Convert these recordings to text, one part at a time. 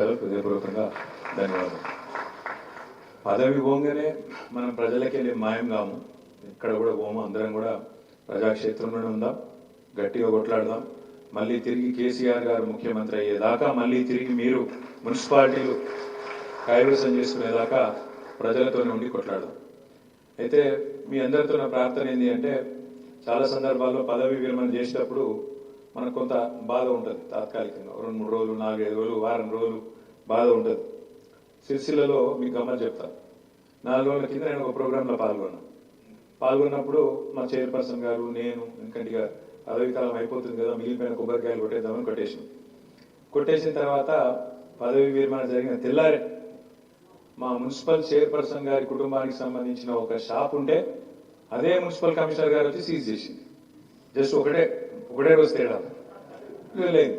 హృదయపూర్వకంగా ధన్యవాదాలు. పదవి పోగానే మనం ప్రజలకి వెళ్ళి మాయం కాము, ఇక్కడ కూడా పోము. అందరం కూడా ప్రజాక్షేత్రంలోనే ఉందాం, గట్టిగా కొట్లాడదాం. మళ్ళీ తిరిగి కేసీఆర్ గారు ముఖ్యమంత్రి అయ్యేదాకా, మళ్ళీ తిరిగి మీరు మున్సిపాలిటీలు కైవసం చేసుకునేదాకా ప్రజలతోనే ఉండి కొట్లాడదాం. అయితే మీ అందరితో నా ప్రార్థన ఏంటి అంటే, చాలా సందర్భాల్లో పదవి విరమణ చేసేటప్పుడు మనకు కొంత బాధ ఉంటుంది. తాత్కాలికంగా 2-3 రోజులు, 4-5 రోజులు, వారం రోజులు బాధ ఉంటుంది. సిరిసిల్లలో మీకు గమ్మని చెప్తాను. 4 రోజుల కింద నేను ఒక ప్రోగ్రాంలో పాల్గొన్నప్పుడు మా చైర్పర్సన్ గారు, నేను, ఎందుకంటే ఇక పదవి కాలం అయిపోతుంది కదా, మిగిలిపోయిన కొబ్బరికాయలు కొట్టేద్దామని కొట్టేసిన తర్వాత పదవి విరమణ జరిగిన తెల్లారే మా మున్సిపల్ చైర్పర్సన్ గారి కుటుంబానికి సంబంధించిన ఒక షాప్ ఉంటే అదే మున్సిపల్ కమిషనర్ గారు వచ్చి సీజ్ చేసింది. జస్ట్ ఒకటే రోజు తేడా లేదు.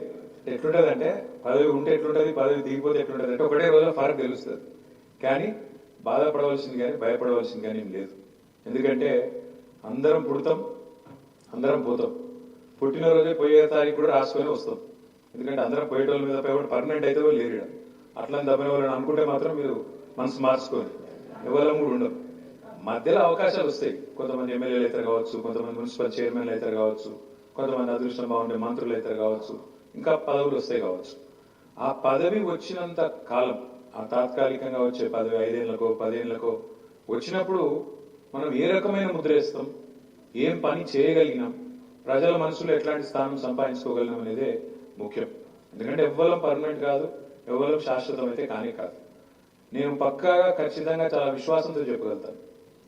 ఎట్లుంటుంది అంటే, పదవి ఉంటే ఎట్లుంటుంది, పదవి దిగిపోతే ఎట్లుంటుంది అంటే ఒకటే రోజులో ఫరక్ తెలుస్తుంది. కానీ బాధపడవలసింది కానీ భయపడవలసింది కానీ ఏం లేదు. ఎందుకంటే అందరం పుడతాం, అందరం పోతాం. పుట్టినరోజే పోయే తారీఖు కూడా రాసుకొని వస్తాం. ఎందుకంటే అందరం పోయేటోళ్ళ మీద పర్మనెంట్ అయితే లేరు. అట్లా దబ్బిన వాళ్ళని అనుకుంటే మాత్రం మీరు మనసు మార్చుకొని ఎవరు కూడా ఉండవు. మధ్యలో అవకాశాలు వస్తాయి. కొంతమంది ఎమ్మెల్యేలు అయితే కావచ్చు, కొంతమంది మున్సిపల్ చైర్మన్లు అయితే కావచ్చు, కొంతమంది అదృష్టం బాగుండే మంత్రులు అయితే కావచ్చు, ఇంకా పదవులు వస్తాయి కావచ్చు. ఆ పదవి వచ్చినంత కాలం, ఆ తాత్కాలికంగా వచ్చే పదవి 5 ఏళ్లకో 10 ఏళ్లకో వచ్చినప్పుడు మనం ఏ రకమైన ముద్ర వేస్తాం, ఏం పని చేయగలిగినాం, ప్రజల మనసులో ఎట్లాంటి స్థానం సంపాదించుకోగలిగినాం అనేదే ముఖ్యం. ఎందుకంటే ఎవ్వరం పర్మనెంట్ కాదు, ఎవ్వరం శాశ్వతం అయితే కానే కాదు. నేను పక్కాగా ఖచ్చితంగా చాలా విశ్వాసంతో చెప్పగలుగుతాను.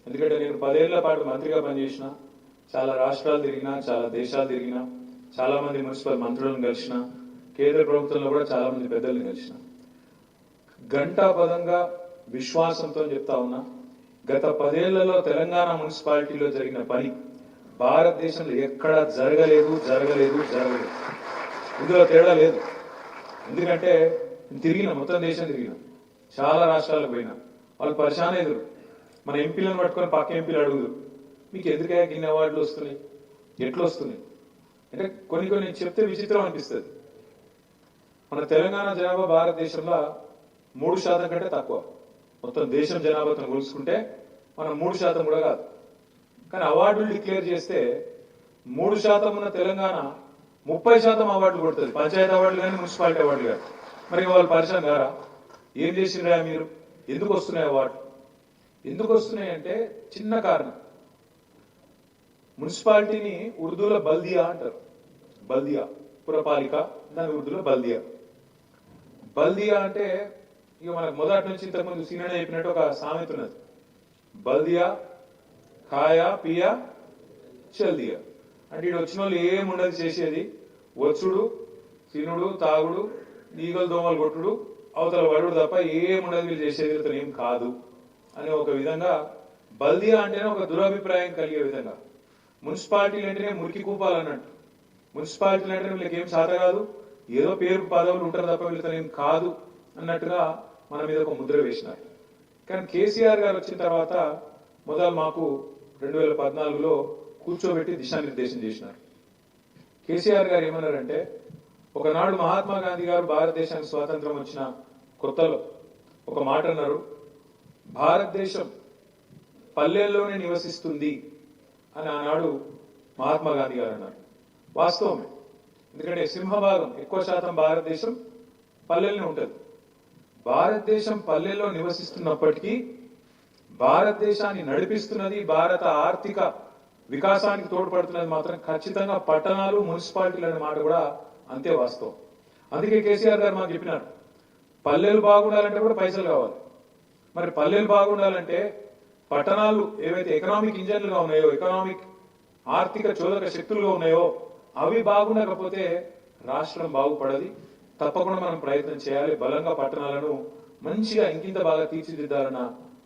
ఎందుకంటే నేను 10 ఏళ్ల పాటు మంత్రిగా పనిచేసిన, చాలా రాష్ట్రాలు తిరిగినా, చాలా దేశాలు తిరిగినా, చాలా మంది మున్సిపల్ మంత్రులను కలిసిన, కేంద్ర ప్రభుత్వంలో కూడా చాలా మంది పెద్దలను కలిసిన. ఘంటాపదంగా విశ్వాసంతో చెప్తా ఉన్నా, గత 10 ఏళ్లలో తెలంగాణ మున్సిపాలిటీలో జరిగిన పని భారతదేశంలో ఎక్కడా జరగలేదు. ఇందులో తేడా లేదు. ఎందుకంటే మొత్తం దేశం తిరిగిన, చాలా రాష్ట్రాలకు పోయినా, వాళ్ళు పరిశాన ఎదురు. మన ఎంపీలను పట్టుకొని పక్క ఎంపీలు అడుగుదు, మీకు ఎందుకయ్యా ఇన్ని అవార్డులు వస్తున్నాయి, ఎట్లా వస్తున్నాయి అంటే కొన్ని చెప్తే విచిత్రం అనిపిస్తుంది. మన తెలంగాణ జనాభా భారతదేశంలో 3% కంటే తక్కువ. మొత్తం దేశం జనాభాతో కొలుసుకుంటే మనం 3% కూడా కాదు. కానీ అవార్డులు డిక్లేర్ చేస్తే 3% ఉన్న తెలంగాణ 30% అవార్డులు కొడుతుంది. పంచాయతీ అవార్డులు కానీ, మున్సిపాలిటీ అవార్డులు కానీ. మరి వాళ్ళు పరిచయం గారా, ఏం చేసిరా మీరు, ఎందుకు వస్తున్నాయి అవార్డు? ఎందుకు వస్తున్నాయి అంటే చిన్న కారణం. మున్సిపాలిటీని ఉర్దూలో బల్దియా అంటారు. బల్దియా పురపాలిక, దాని ఉర్దూలో బల్దియా అంటే ఇక మనకు మొదటి నుంచి ఇంతకుముందు సీనియర్ చెప్పినట్టు ఒక సామెత ఉన్నది. బల్దియా ఖాయా పియా చల్దియా అంటే ఇటు వచ్చిన వాళ్ళు ఏముండదు చేసేది, వచ్చుడు, తినుడు, తాగుడు, ఈగలు దోమలు కొట్టుడు, అవతల వడుడు తప్ప ఏముండదు వీళ్ళు చేసేది, వీళ్ళతో ఏం కాదు అనే ఒక విధంగా బల్దియా అంటేనే ఒక దురభిప్రాయం కలిగే విధంగా. మున్సిపాలిటీలు అంటేనే మురికి కూపాలన్నట్టు. మున్సిపాలిటీలు అంటేనే వీళ్ళకి ఏం చేత కాదు, ఏదో పేరు పదవులు ఉంటారు తప్ప వీళ్ళతో ఏం కాదు అన్నట్టుగా మన మీద ఒక ముద్ర వేసినారు. కానీ కేసీఆర్ గారు వచ్చిన తర్వాత మొదలు మాకు 2014లో కూర్చోబెట్టి దిశానిర్దేశం చేసినారు. కేసీఆర్ గారు ఏమన్నారంటే, ఒకనాడు మహాత్మా గాంధీ గారు భారతదేశానికి స్వాతంత్రం వచ్చిన కొత్తలో ఒక మాట అన్నారు, భారతదేశం పల్లెల్లోనే నివసిస్తుంది అని ఆనాడు మహాత్మా గాంధీ గారు అన్నారు. వాస్తవమే. ఎందుకంటే సింహభాగం, ఎక్కువ శాతం భారతదేశం పల్లెల్లోనే ఉంటుంది. భారతదేశం పల్లెల్లో నివసిస్తున్నప్పటికీ భారతదేశాన్ని నడిపిస్తున్నది, భారత ఆర్థిక వికాసానికి తోడ్పడుతున్నది మాత్రం ఖచ్చితంగా పట్టణాలు, మున్సిపాలిటీలు అనే మాట కూడా అంతే వాస్తవం. అందుకే కేసీఆర్ గారు మాకు చెప్పినారు, పల్లెలు బాగుండాలంటే కూడా పైసలు కావాలి. మరి పల్లెలు బాగుండాలంటే పట్టణాలు ఏవైతే ఎకనామిక్ ఇంజన్లుగా ఉన్నాయో, ఎకనామిక్ ఆర్థిక చోదక శక్తులుగా ఉన్నాయో అవి బాగుండకపోతే రాష్ట్రం బాగుపడది. తప్పకుండా మనం ప్రయత్నం చేయాలి. బలంగా పట్టణాలను మంచిగా ఇంకింత బాగా తీర్చిదిద్దాలన్న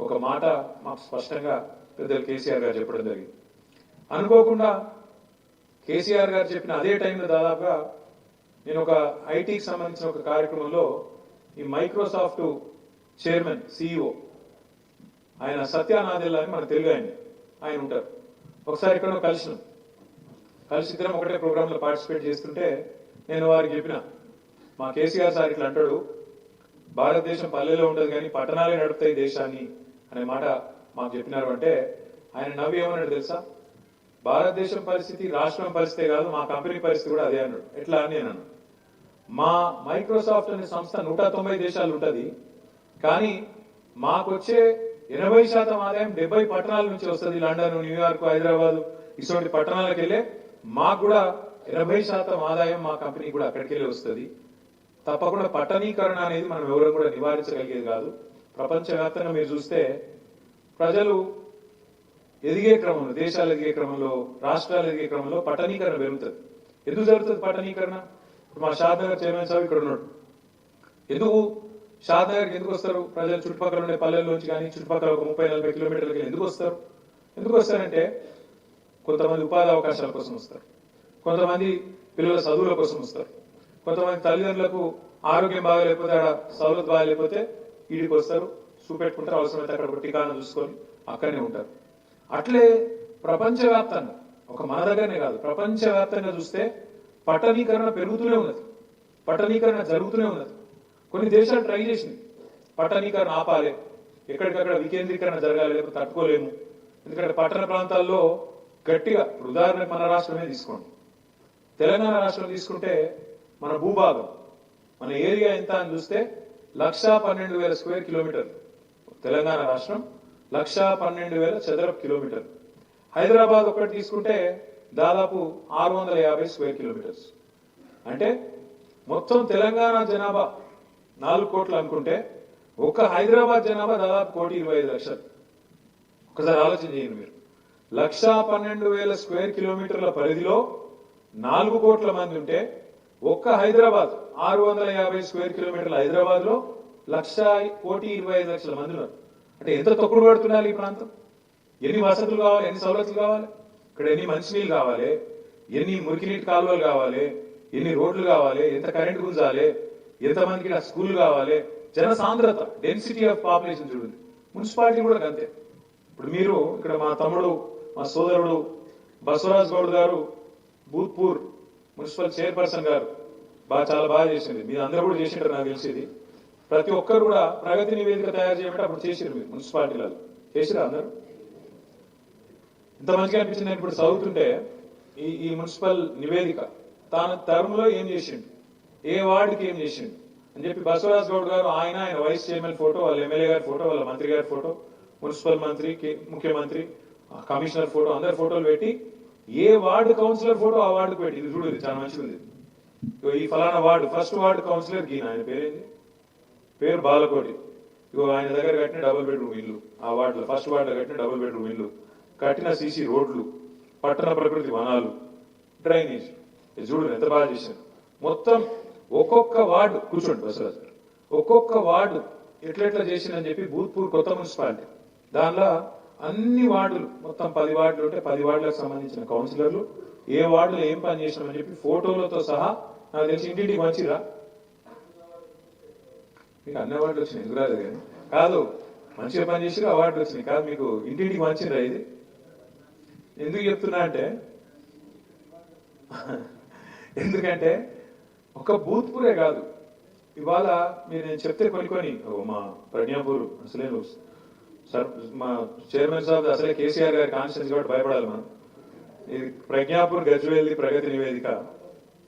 ఒక మాట మాకు స్పష్టంగా పెద్దలు కేసీఆర్ గారు చెప్పడం జరిగింది. అనుకోకుండా కేసీఆర్ గారు చెప్పిన అదే టైంలో దాదాపుగా నేను ఒక ఐటీకి సంబంధించిన ఒక కార్యక్రమంలో ఈ మైక్రోసాఫ్ట్ చైర్మన్ CEO ఆయన సత్యానాదెల్లా అని మన తెలుగు ఆయన ఉంటారు. ఒకసారి ఎక్కడో కలిసి ఇద్దరం ఒకటే ప్రోగ్రాంలో పార్టిసిపేట్ చేస్తుంటే నేను వారికి చెప్పిన, మా కేసీఆర్ సార్ ఇట్లా అంటాడు, భారతదేశం పల్లెల్లో ఉంటుంది కానీ పట్టణాలే నడుపుతాయి దేశాన్ని అనే మాట మాకు చెప్పినారు. అంటే ఆయన నవ్వి ఏమన్నాడు తెలుసా, భారతదేశం పరిస్థితి రాష్ట్రం పరిస్థితే కాదు, మా కంపెనీ పరిస్థితి కూడా అదే అన్నాడు. ఎట్లా అని నేను అన్నాను. మా మైక్రోసాఫ్ట్ అనే సంస్థ 190 దేశాలు ఉంటుంది, కానీ మాకొచ్చే 80% ఆదాయం 70 పట్టణాల నుంచి వస్తుంది. లండన్, న్యూయార్క్, హైదరాబాద్ ఇటువంటి పట్టణాలకు వెళ్ళే మాకు కూడా 80% ఆదాయం మా కంపెనీ కూడా అక్కడికి వెళ్ళి వస్తుంది. తప్పకుండా పట్టణీకరణ అనేది మనం ఎవరు కూడా నివారించగలిగేది కాదు. ప్రపంచవ్యాప్తంగా మీరు చూస్తే ప్రజలు ఎదిగే క్రమంలో, దేశాలు ఎదిగే క్రమంలో, రాష్ట్రాలు ఎదిగే క్రమంలో పట్టణీకరణ పెరుగుతుంది. ఎందుకు జరుగుతుంది పట్టణీకరణ? మా షాద్నగర్ చైర్మన్ సాబ్ ఇక్కడ ఉన్నాడు. ఎందుకు షాద్నగర్కి ఎందుకు వస్తారు ప్రజలు? చుట్టుపక్కల ఉండే పల్లెల్లోంచి కానీ చుట్టుపక్కల ఒక 30-40 కిలోమీటర్లకి ఎందుకు వస్తారు? ఎందుకు వస్తారంటే కొంతమంది ఉపాధి అవకాశాల కోసం వస్తారు, కొంతమంది పిల్లల చదువుల కోసం వస్తారు, కొంతమంది తల్లిదండ్రులకు ఆరోగ్యం బాగాలేకపోతే, ఆడ సౌలభ్యం బాగాలేకపోతే వీడికి వస్తారు, చూపెట్టుకుంటారు, అవసరమైతే అక్కడ టికానా చూసుకొని అక్కడనే ఉంటారు. అట్లే ప్రపంచవ్యాప్తంగా, ఒక మన దగ్గరనే కాదు, ప్రపంచవ్యాప్తంగా చూస్తే పట్టణీకరణ పెరుగుతూనే ఉన్నది, పట్టణీకరణ జరుగుతూనే ఉన్నది. కొన్ని దేశాలు ట్రై చేసింది పట్టణీకరణ ఆపాలి, ఎక్కడికక్కడ వికేంద్రీకరణ జరగాలి, లేకపోతే తట్టుకోలేము. ఎందుకంటే పట్టణ ప్రాంతాల్లో గట్టిగా, ఉదాహరణకు మన రాష్ట్రమే తీసుకోండి, తెలంగాణ రాష్ట్రం తీసుకుంటే మన భూభాగం, మన ఏరియా ఎంత అని చూస్తే 1,12,000 స్క్వేర్ కిలోమీటర్లు. తెలంగాణ రాష్ట్రం 1,12,000 చదరపు కిలోమీటర్లు. హైదరాబాద్ ఒకటి తీసుకుంటే దాదాపు 650 స్క్వేర్ కిలోమీటర్స్. అంటే మొత్తం తెలంగాణ జనాభా 4 కోట్లు అనుకుంటే ఒక్క హైదరాబాద్ జనాభా దాదాపు 1,25,00,000. ఒకసారి ఆలోచన చేయండి మీరు. 1,12,000 స్క్వేర్ కిలోమీటర్ల పరిధిలో 4 కోట్ల మంది ఉంటే ఒక్క హైదరాబాద్ 650 స్క్వేర్ కిలోమీటర్ల హైదరాబాద్ లో 1,25,00,000 మంది ఉన్నారు. అంటే ఎంత తొక్కుడు పడుతున్నారు ఈ ప్రాంతం? ఎన్ని వసతులు కావాలి, ఎన్ని సౌలతులు కావాలి, ఇక్కడ ఎన్ని మంచినీళ్ళు కావాలి, ఎన్ని మురికినీటి కాలువలు కావాలి, ఎన్ని రోడ్లు కావాలి, ఎంత కరెంట్ గుంజాలి, ఎంతమందికి స్కూల్ కావాలి, జన సాంద్రత, డెన్సిటీ ఆఫ్ పాపులేషన్ చూడండి. మున్సిపాలిటీ కూడా అంతే. ఇప్పుడు మీరు ఇక్కడ మా తమ్ముడు, మా సోదరుడు బసవరాజ్ గౌడ్ గారు భూత్పూర్ మున్సిపల్ చైర్పర్సన్ గారు చాలా బాగా చేసింది. మీరు అందరూ కూడా చేసింటారు నాకు తెలిసింది. ప్రతి ఒక్కరు కూడా ప్రగతి నివేదిక తయారు చేయమంటే అప్పుడు చేసిరు, మీరు మున్సిపాలిటీలలో చేసిరా అందరూ? ఇంత మంచిగా అనిపించింది. ఇప్పుడు చదువుతుంటే ఈ మున్సిపల్ నివేదిక తాను టర్మ్లో ఏం చేసిండు, ఏ వార్డుకి ఏం చేసిండు అని చెప్పి బసవరాజ్ గౌడ్ గారు, ఆయన వైస్ చైర్మన్ ఫోటో, వాళ్ళ ఎమ్మెల్యే గారి ఫోటో, వాళ్ళ మంత్రి గారి ఫోటో, మున్సిపల్ మంత్రి, ముఖ్యమంత్రి, కమిషనర్ ఫోటో, అందరి ఫోటోలు పెట్టి ఏ వార్డు కౌన్సిలర్ ఫోటో ఆ వార్డుకు పెట్టి, ఇది చూడు చాలా మంచిగా ఉంది. ఈ ఫలానా వార్డు ఫస్ట్ వార్డు కౌన్సిలర్ గీన, ఆయన పేరేంది, పేరు బాలకోటి. ఇగో ఆయన దగ్గర కట్టిన డబుల్ బెడ్రూమ్ ఇల్లు, ఆ వార్డులో ఫస్ట్ వార్డులో కట్టిన డబుల్ బెడ్రూమ్ ఇల్లు, కట్టిన సీసీ రోడ్లు, పట్టణ ప్రకృతి వనాలు, డ్రైనేజ్, చూడు ఎంత బాగా చేశారు. మొత్తం ఒక్కొక్క వార్డు, కూర్చోండి బసరాజు గారు, ఒక్కొక్క వార్డు ఎట్లెట్లా చేసిందని చెప్పి భూత్పూర్ కొత్త మున్సిపాలిటీ, దానిలో అన్ని వార్డులు మొత్తం 10 వార్డులు ఉంటే 10 వార్డులకు సంబంధించిన కౌన్సిలర్లు ఏ వార్డులో ఏం పని చేసినామని చెప్పి ఫోటోలతో సహా, నాకు తెలిసి ఇంటింటికి మంచిరా, మీకు అన్ని అవార్డులు వచ్చినాయి, ఎందుకు రాలేదు కానీ కాదు, మంచిగా పని చేసి అవార్డులు వచ్చినాయి కాదు, మీకు ఇంటింటికి మంచిరా. ఇది ఎందుకు చెప్తున్నా అంటే, ఎందుకంటే ఒక భూత్పూరే కాదు, ఇవాళ మీరు నేను చెప్తే కొన్ని మా ప్రజ్ఞాపూర్ అసలే సార్, మా చైర్మన్ సాబ్ అసలే కేసీఆర్ గారి కాన్స్టిట్యూన్సీ కాబట్టి భయపడాలి మనం. ఇది ప్రజ్ఞాపూర్ గజ్వేల్ది ప్రగతి నివేదిక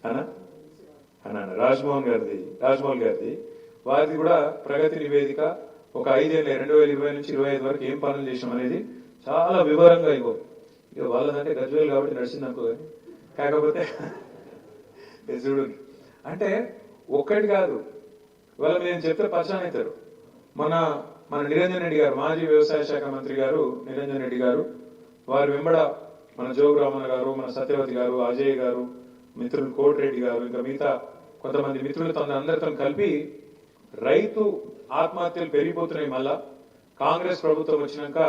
అనా రాజ్మోహన్ గారిది వారిది కూడా ప్రగతి నివేదిక. ఒక 5 ఏళ్ళ 2020 నుంచి 25 వరకు ఏం పనులు చేసాం అనేది చాలా వివరంగా ఇక వాళ్ళదంటే గజ్వేల్ కాబట్టి నడిచింది అనుకో, కానీ కాకపోతే చూడు అంటే ఒక్కటి కాదు, ఇవాళ నేను చెప్తే పరిచయం అవుతారు. మన నిరంజన్ రెడ్డి గారు, మాజీ వ్యవసాయ శాఖ మంత్రి గారు నిరంజన్ రెడ్డి గారు, వారి వెంబడ మన జోగు రామన్న గారు, మన సత్యవతి గారు, అజయ్ గారు, మిత్రులు కోటిరెడ్డి గారు, ఇంకా మిగతా కొంతమంది మిత్రులతో అందరితో కలిపి రైతు ఆత్మహత్యలు పెరిగిపోతున్నాయి. మళ్ళా కాంగ్రెస్ ప్రభుత్వం వచ్చినాక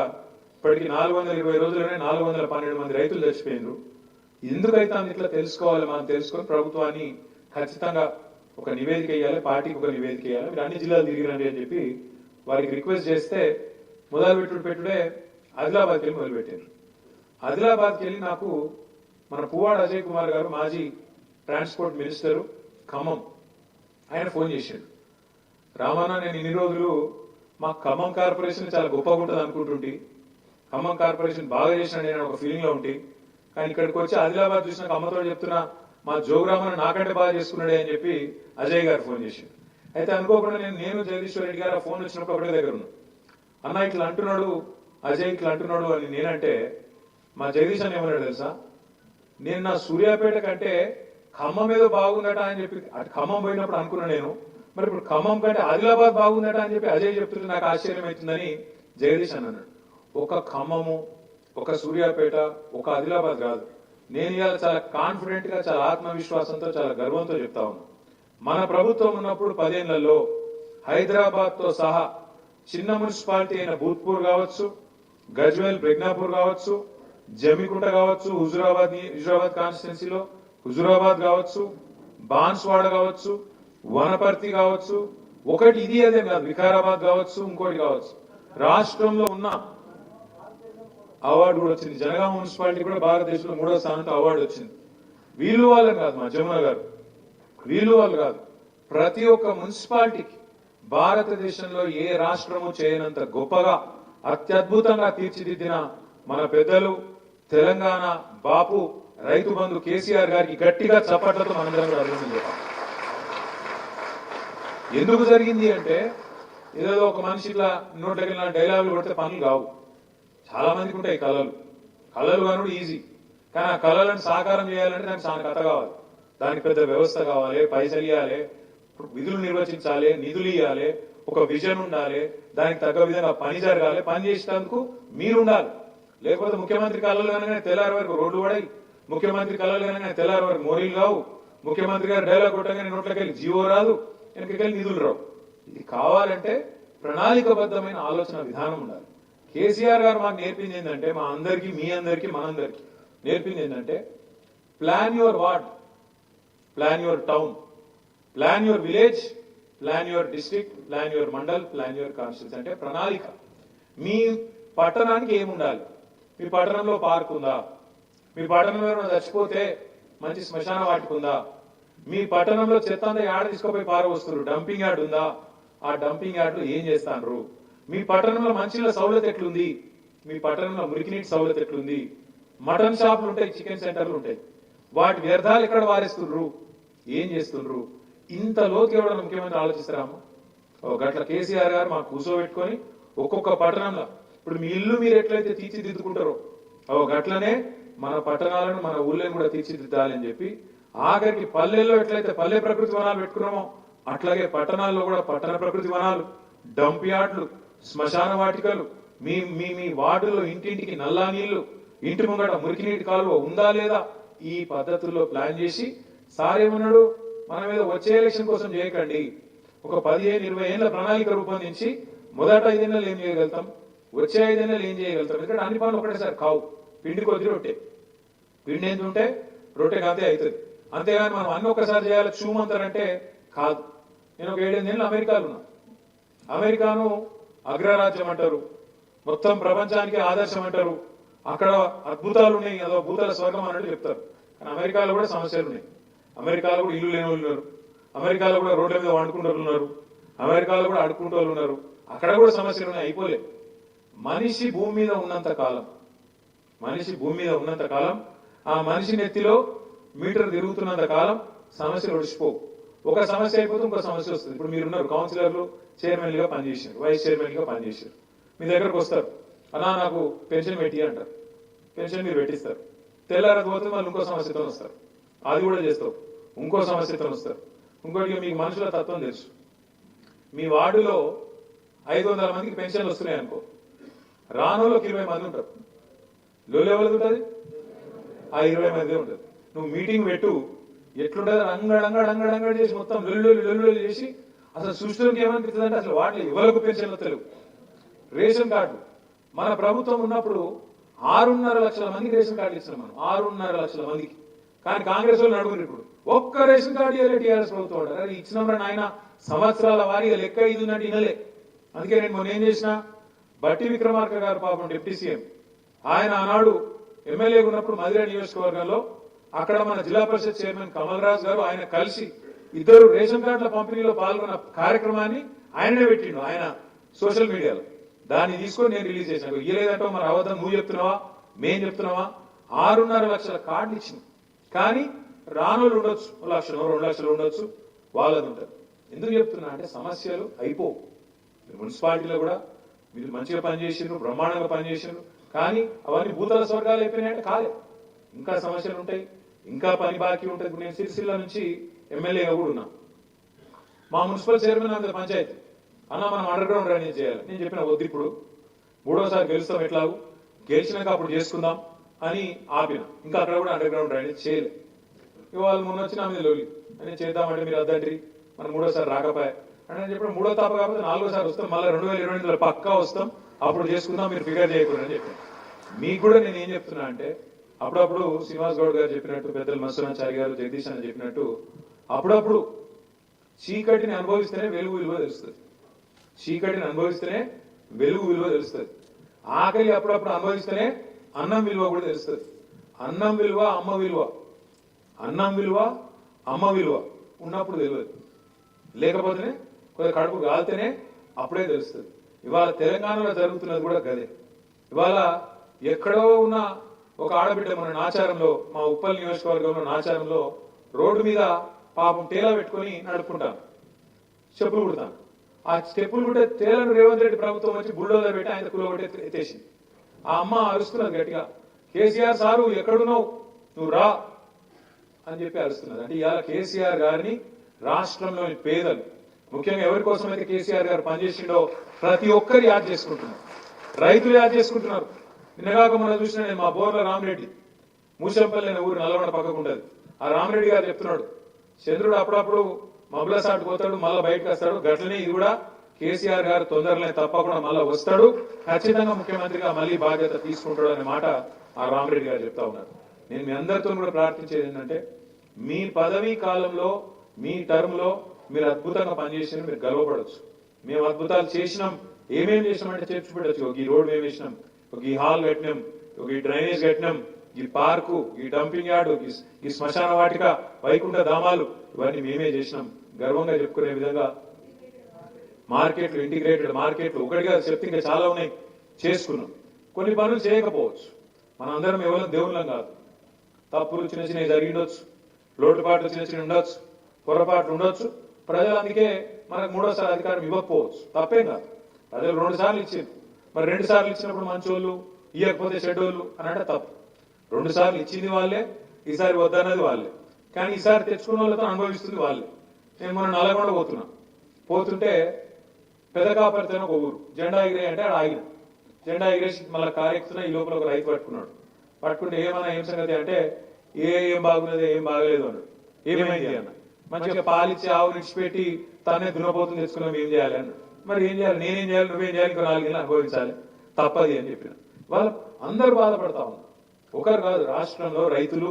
ఇప్పటికి 420 రోజుల్లోనే 412 మంది రైతులు చచ్చిపోయినారు. ఎందుకైతే ఇట్లా తెలుసుకోవాలి, మనం తెలుసుకొని ప్రభుత్వాన్ని ఖచ్చితంగా ఒక నివేదిక ఇవ్వాలి, పార్టీకి ఒక నివేదిక ఇవ్వాలి, మీరు అన్ని జిల్లాలు తిరిగిరండి అని చెప్పి వారికి రిక్వెస్ట్ చేస్తే పెట్టుడే ఆదిలాబాద్కి వెళ్ళి మొదలుపెట్టారు. ఆదిలాబాద్కి వెళ్ళి నాకు మన పువ్వాడ అజయ్ కుమార్ గారు, మాజీ ట్రాన్స్పోర్ట్ మినిస్టరు ఖమ్మం, ఆయన ఫోన్ చేశాడు. రామన్న నేను ఇన్ని రోజులు మా ఖమ్మం కార్పొరేషన్ చాలా గొప్పగా ఉంటుంది అనుకుంటుంటే ఖమ్మం కార్పొరేషన్ బాగా చేసిన నేను ఒక ఫీలింగ్ లో ఉంటే కానీ ఇక్కడికి వచ్చి ఆదిలాబాద్ చూసిన అమ్మతో చెప్తున్నా మా జోగురామన్న నాకంటే బాగా చేసుకున్నాడే అని చెప్పి అజయ్ గారు ఫోన్ చేసి అయితే అనుకోకుండా నేను జగదీశ్వర్ రెడ్డి గారు ఆ ఫోన్ వచ్చినప్పుడు ఒకటే దగ్గర ఉన్నా అన్న ఇట్లా అంటున్నాడు అజయ్ ఇట్లా అంటున్నాడు అని నేనంటే మా జగదీష్ అని ఏమన్నాడు తెలుసా నేను నా సూర్యాపేట కంటే ఖమ్మం ఏదో బాగుందట అని చెప్పి అటు ఖమ్మం పోయినప్పుడు అనుకున్నా నేను మరి ఇప్పుడు ఖమ్మం కంటే ఆదిలాబాద్ బాగుందట అని చెప్పి అజయ్ చెప్తుంటే నాకు ఆశ్చర్యం అవుతుందని జగదీష్ అని అన్నాడు ఒక ఖమ్మము ఒక సూర్యాపేట ఒక ఆదిలాబాద్ కాదు నేను ఇవాళ చాలా కాన్ఫిడెంట్ గా చాలా ఆత్మవిశ్వాసంతో చాలా గర్వంతో చెప్తా ఉన్నా మన ప్రభుత్వం ఉన్నప్పుడు 10 ఏళ్లలో హైదరాబాద్ తో సహా చిన్న మున్సిపాలిటీ అయిన భూత్పూర్ కావచ్చు గజ్వేల్ ప్రజ్ఞాపూర్ కావచ్చు జమికుంట కావచ్చు హుజురాబాద్ కాన్స్టిట్యున్సీలో హుజురాబాద్ కావచ్చు బాన్స్వాడ కావచ్చు వనపర్తి కావచ్చు ఒకటి ఇది అదే కాదు వికారాబాద్ కావచ్చు ఇంకోటి కావచ్చు రాష్ట్రంలో ఉన్న అవార్డు కూడా వచ్చింది జనగామ మున్సిపాలిటీ కూడా భారతదేశంలో 3వ స్థానంతో అవార్డు వచ్చింది వీళ్ళు వాళ్ళని కాదు మా జమున గారు వీళ్ళు వాళ్ళు కాదు ప్రతి ఒక్క మున్సిపాలిటీకి భారతదేశంలో ఏ రాష్ట్రము చేయనంత గొప్పగా అత్యద్భుతంగా తీర్చిదిద్దిన మన పెద్దలు తెలంగాణ బాపు రైతు బంధు కేసీఆర్ గారికి గట్టిగా చప్పట్లతో మనందరం కూడా అభినందించాం. ఎందుకు జరిగింది అంటే ఏదో ఒక మనిషి ఇట్లా నోట్లకి డైలాగులు కొడితే పనులు కావు. చాలా మందికి ఉంటాయి కళలు కనుడు ఈజీ, కానీ ఆ కళలను సాకారం చేయాలంటే దానికి చాలా కథ కావాలి, దానికి పెద్ద వ్యవస్థ కావాలి, పైసలు ఇవ్వాలి, విధులు నిర్వచించాలి, నిధులు ఇవ్వాలి, ఒక విజన్ ఉండాలి, దానికి తగ్గ విధంగా పని జరగాలి, పని చేసేందుకు మీరు ఉండాలి. లేకపోతే ముఖ్యమంత్రి కళలు కనుక తెల్లారి వరకు రోడ్లు పడాయి, ముఖ్యమంత్రి కళలు కనుక తెల్లారి వరకు మోరీలు కావు, ముఖ్యమంత్రి గారు డైలాగ్ కొట్టగానే నోట్లకెళ్ళి జీవో రాదు, వెనకకెళ్ళి నిధులు రావు. ఇది కావాలంటే ప్రణాళికబద్ధమైన ఆలోచన విధానం ఉండాలి. కేసీఆర్ గారు మాకు నేర్పింది ఏంటంటే, మా అందరికీ మీ అందరికీ మనందరికీ నేర్పింది ఏంటంటే, plan your ward, plan your town, plan your village, plan your district, plan your mandal, plan your constituency. అంటే ప్రణాళిక. మీ పట్టణానికి ఏముండాలి? మీ పట్టణంలో పార్క్ ఉందా? మీ పట్టణంలో చచ్చిపోతే మంచి శ్మశాన వాటిక ఉందా? మీ పట్టణంలో చెత్త అంతా యాడ తీసుకుపోయి పారవస్తున్నారు, డంపింగ్ యార్డ్ ఉందా? ఆ డంపింగ్ యార్డ్ ఏం చేస్తాను? మీ పట్టణంలో మంచిల సౌలత ఎట్లుంది? మీ పట్టణంలో మురికినీటి సౌలత ఎట్లుంది? మటన్ షాపులు ఉంటాయి, చికెన్ సెంటర్లు ఉంటాయి, వాటి వ్యర్థాలు ఎక్కడ వారేస్తున్నారు, ఏం చేస్తున్నారు? ఇంత లోతు ఎవడన్నా ముఖ్యమంత్రి ఆలోచిస్తారాము? గట్ల కేసీఆర్ గారు మాకు కూర్చోబెట్టుకొని ఒక్కొక్క పట్టణంలో ఇప్పుడు మీ ఇల్లు మీరు ఎట్లయితే తీర్చిదిద్దుకుంటారో గట్లనే మన పట్టణాలను మన ఊళ్ళని కూడా తీర్చిదిద్దాలని చెప్పి, ఆఖరికి పల్లెల్లో ఎట్లయితే పల్లె ప్రకృతి వనాలు పెట్టుకున్నామో అట్లాగే పట్టణాల్లో కూడా పట్టణ ప్రకృతి వనాలు, డంప్ యార్డ్లు, శ్మశాన వాటికలు, మీ మీ మీ వార్డులో ఇంటింటికి నల్లా నీళ్లు, ఇంటి ముంగట మురికి నీటి కాలువ ఉందా లేదా, ఈ పద్ధతుల్లో ప్లాన్ చేసి సార్ ఏమన్నాడు, మనం ఏదో వచ్చే ఎలక్షన్ కోసం చేయకండి, ఒక 15-20 ఏళ్ల ప్రణాళిక రూపొందించి మొదట 5 ఏళ్ళు ఏం చేయగలుగుతాం, వచ్చే 5 ఏళ్ళు ఏం చేయగలుగుతాం. ఎందుకంటే అన్ని పనులు ఒకటేసారి కావు. పిండి కొద్ది రొట్టె, పిండి ఏంటి ఉంటే రొట్టె కాంతే అవుతుంది. అంతేగాని మనం అన్ని ఒక్కసారి చేయాలి చూమంతారంటే కాదు. నేను ఒక 7-8 ఏళ్ళు అమెరికాలో ఉన్నా. అమెరికాను అగ్రరాజ్యం అంటారు, మొత్తం ప్రపంచానికి ఆదర్శం అంటారు, అక్కడ అద్భుతాలు ఉన్నాయి, అదో భూతాల స్వర్గం అన్నట్టు చెప్తారు. కానీ అమెరికాలో కూడా సమస్యలు ఉన్నాయి. అమెరికాలో కూడా ఇల్లు లేని వాళ్ళు ఉన్నారు, అమెరికాలో కూడా రోడ్ల మీద వండుకుంటూ ఉన్నారు, అమెరికాలో కూడా అడుక్కుంటూ వాళ్ళు ఉన్నారు, అక్కడ కూడా సమస్యలు ఉన్నాయి. అయిపోలే. మనిషి భూమి మీద ఉన్నంత కాలం, మనిషి భూమి మీద ఉన్నంత కాలం, ఆ మనిషి నెత్తిలో మీటర్ తిరుగుతున్నంత కాలం సమస్యలు ఒడిచిపోవు. ఒక సమస్య అయిపోతే ఇంకో సమస్య వస్తుంది. ఇప్పుడు మీరున్నారు కౌన్సిలర్లు, చైర్మన్లుగా పనిచేసారు, వైస్ చైర్మన్గా పనిచేసారు, మీ దగ్గరకు వస్తారు, అలా నాకు పెన్షన్ పెట్టి అంటారు, పెన్షన్ మీరు పెట్టిస్తారు, తెల్లారదు పోతే వాళ్ళు ఇంకో సమస్యతో వస్తారు, అది కూడా చేస్తావు, ఇంకో సమస్యతో వస్తారు. ఇంకోటి మీకు మనుషుల తత్వం తెలుసు. మీ వార్డులో 500 మందికి పెన్షన్లు వస్తున్నాయి అనుకో, రానోళ్ళకి 20 మంది ఉంటారు, లోలు ఎవరిది ఉంటుంది? ఆ 20 మంది ఉంటుంది. నువ్వు మీటింగ్ పెట్టు, ఎట్లుంటుంది? అంగడంగడు చేసి మొత్తం లొల్లు చేసి అసలు సృష్టికి ఏమనిపిస్తుంది అంటే అసలు వాటిలో ఎవరికి పెన్షన్లు తెలియవు. రేషన్ కార్డు మన ప్రభుత్వం ఉన్నప్పుడు 6.5 లక్షల మందికి రేషన్ కార్డు ఇస్తున్నాం మనం, 6.5 లక్షల మందికి. కానీ కాంగ్రెస్ వాళ్ళు అడుగురు ఇప్పుడు ఒక్క రేషన్ కార్డు ఇవ్వలే టీఆర్ఎస్ ప్రభుత్వం అంటారు. అది ఇచ్చినప్పుడు ఆయన సంవత్సరాల వారీగా లెక్క ఇది ఉన్నట్టు వినలే. అందుకే నేను మొన్న ఏం చేసిన, బట్టి విక్రమార్క గారు పాపం డిప్యూటీ సీఎం, ఆయన ఆనాడు ఎమ్మెల్యేగా ఉన్నప్పుడు మధుర నియోజకవర్గంలో అక్కడ మన జిల్లా పరిషత్ చైర్మన్ కమల్ రాజ్ గారు ఆయన కలిసి ఇద్దరు రేషన్ కార్డుల పంపిణీలో పాల్గొన్న కార్యక్రమాన్ని ఆయననే పెట్టిండు ఆయన సోషల్ మీడియాలో. దాన్ని తీసుకొని నేను రిలీజ్ చేశాను. ఇయ్యలేదంటే మరి అబద్ధం నువ్వు చెప్తున్నావా మేం చెప్తున్నావా? 6.5 లక్షల కార్డులు ఇచ్చినాం. కానీ రానోళ్ళు ఉండొచ్చు, 1 లక్షలు 2 లక్షలు ఉండొచ్చు, వాళ్ళది ఉంటుంది. ఎందుకు చెప్తున్నా అంటే సమస్యలు అయిపోవు. మున్సిపాలిటీలో కూడా మీరు మంచిగా పనిచేసిండ్రు, బ్రహ్మాండంగా పనిచేసిండ్రు, కానీ అవన్నీ భూతల స్వర్గాలు అయిపోయినాయంటే కాలే. ఇంకా సమస్యలు ఉంటాయి, ఇంకా పని బాకీ ఉంటుంది. నేను సిరిసిల్ల నుంచి ఎమ్మెల్యేగా కూడా ఉన్నా. మా మున్సిపల్ చైర్మన్ అంత పంచాయతీ అన్న మనం అండర్ గ్రౌండ్ డ్రైనేజ్ చేయాలి. నేను చెప్పిన వద్దు, ఇప్పుడు 3వసారి గెలుస్తాం, ఎట్లాగూ గెలిచినాక అప్పుడు చేసుకుందాం అని ఆపిన. ఇంకా అక్కడ కూడా అండర్ గ్రౌండ్ డ్రైనేజ్ చేయలేదు. ఇవాళ మొన్న వచ్చిన మీద లోలి అని చేద్దామంటే మీరు అద్దండ్రి మనం 3వసారి రాకపోయా అంటే నేను చెప్పిన 3వ తాప కాకపోతే 4వసారి వస్తాం, మళ్ళీ 2022లో పక్కా వస్తాం, అప్పుడు చేసుకుందాం, మీరు ఫిగర్ చేయకూడదు అని చెప్పాను. మీకు కూడా నేను ఏం చెప్తున్నా అంటే అప్పుడప్పుడు శ్రీనివాస్ గౌడ్ గారు చెప్పినట్టు, పెద్దలు మత్స్యనాచారి గారు, జగదీష్ అని చెప్పినట్టు అప్పుడప్పుడు చీకటిని అనుభవిస్తేనే వెలుగు విలువ తెలుస్తుంది. చీకటిని అనుభవిస్తేనే వెలుగు విలువ తెలుస్తుంది. ఆకలి అప్పుడప్పుడు అనుభవిస్తేనే అన్నం విలువ కూడా తెలుస్తుంది. అన్నం విలువ అమ్మ విలువ, అన్నం విలువ అమ్మ విలువ ఉన్నప్పుడు తెలియదు, లేకపోతేనే కొద్దిగా కడుపు కాలితేనే అప్పుడే తెలుస్తుంది. ఇవాళ తెలంగాణలో జరుగుతున్నది కూడా గదే. ఇవాళ ఎక్కడో ఉన్న ఒక ఆడబిడ్డ మన నాచారంలో, మా ఉప్పల్ నియోజకవర్గంలో నాచారంలో రోడ్డు మీద పాపం టేలా పెట్టుకొని నడుపుకుంటాను, చెప్పులు కుడతాను. ఆ చెప్పులు కుట్టే తేలను రేవంత్ రెడ్డి ప్రభుత్వం వచ్చి బుల్డోజర్ పెట్టి ఆయన కులబెట్టి ఎత్తేసింది. ఆ అమ్మ అరుస్తున్నది గట్టిగా, కేసీఆర్ సారు ఎక్కడున్నావు నువ్వు రా అని చెప్పి అరుస్తున్నది. అంటే ఇవాళ కేసీఆర్ గారిని రాష్ట్రంలోని పేదలు, ముఖ్యంగా ఎవరి కోసమైతే కేసీఆర్ గారు పనిచేసిండో ప్రతి ఒక్కరు యాద్ చేసుకుంటున్నారు. రైతులు యాద్ చేసుకుంటున్నారు. నిన్నగాక మనం చూసిన నేను మా బోర్ల రామరెడ్డి, మూసంపల్లి అనే ఊరు నల్లగొండ పక్కకు ఉంటుంది. ఆ రామరెడ్డి గారు చెప్తున్నాడు, చంద్రుడు అప్పుడప్పుడు మబ్బుల సాటు పోతాడు, మళ్ళీ బయటకు వస్తాడు, గట్లనే ఇది కూడా కేసీఆర్ గారు తొందరలే తప్పకుండా మళ్ళీ వస్తాడు, ఖచ్చితంగా ముఖ్యమంత్రిగా మళ్ళీ బాధ్యత తీసుకుంటాడు అనే మాట ఆ రామరెడ్డి గారు చెప్తా ఉన్నారు. నేను మీ అందరితో కూడా ప్రార్థించేది ఏంటంటే మీ పదవీ కాలంలో, మీ టర్మ్ లో మీరు అద్భుతంగా పనిచేసిన మీరు గర్వపడవచ్చు. మేము అద్భుతాలు చేసినాం, ఏమేమి చేసినాం అంటే చెప్పి పెట్టచ్చు. ఈ రోడ్ మేము వేసినాం, ఈ హాల్ కట్టినాం, ఈ డ్రైనేజ్ కట్టినాం, ఈ పార్కు, ఈ డంపింగ్ యార్డు, ఈ శ్మశాన వాటిక, వైకుంఠ ధామాలు, ఇవన్నీ మేమే చేసినాం. గర్వంగా చెప్పుకునే విధంగా మార్కెట్లు, ఇంటిగ్రేటెడ్ మార్కెట్లు ఒకటిగా చెప్తే ఇంకా చాలా ఉన్నాయి, చేసుకున్నాం. కొన్ని పనులు చేయకపోవచ్చు, మనందరం ఎవరు దేవుళ్ళం కాదు. తప్పులు చిన్న చిన్నవి జరిగిండొచ్చు, లోటుపాట్లు చిన్న చిన్న ఉండొచ్చు, పొరపాట్లు ఉండొచ్చు. ప్రజలు అందుకే మనకు 3వసారి అధికారం ఇవ్వకపోవచ్చు, తప్పేం కాదు. ప్రజలు 2 సార్లు ఇచ్చింది, మరి 2 సార్లు ఇచ్చినప్పుడు మంచోళ్ళు, ఇవ్వకపోతే చెడ్డోళ్ళు అని అంటే తప్పు. 2 సార్లు ఇచ్చింది వాళ్ళే, ఈసారి వద్దన్నది వాళ్ళే, కానీ ఈసారి తెచ్చుకున్న వాళ్ళతో అనుభవిస్తుంది వాళ్ళే. నేను మొన్న నల్లగొండ పోతుంటే పెదకాపరితో ఒక ఊరు, జెండా ఎగిరే అంటే ఆడ ఆగిన. జెండా ఎగిరేసి మళ్ళీ కారెక్కుతున్నా, ఈ లోపల ఒక రైతు పట్టుకుంటే ఏమన్నా ఏం సంగతి అంటే ఏం బాగున్నది ఏం బాగలేదు అన్నాడు. ఏమైంది అన్న, మంచిగా పాలిచ్చి ఆవు నిడిచిపెట్టి తానే దున్నపోతుంది తెచ్చుకున్నాం, ఏం చేయాలి అన్నాడు. మరి ఏం చేయాలి, నేనేం చేయాలి, నువ్వేం చేయాలి, ఇంకో 4 నెలలు అనుభవించాలి, తప్పది అని చెప్పిన. వాళ్ళు అందరూ బాధపడతా ఉన్నారు, ఒకరు కాదు. రాష్ట్రంలో రైతులు,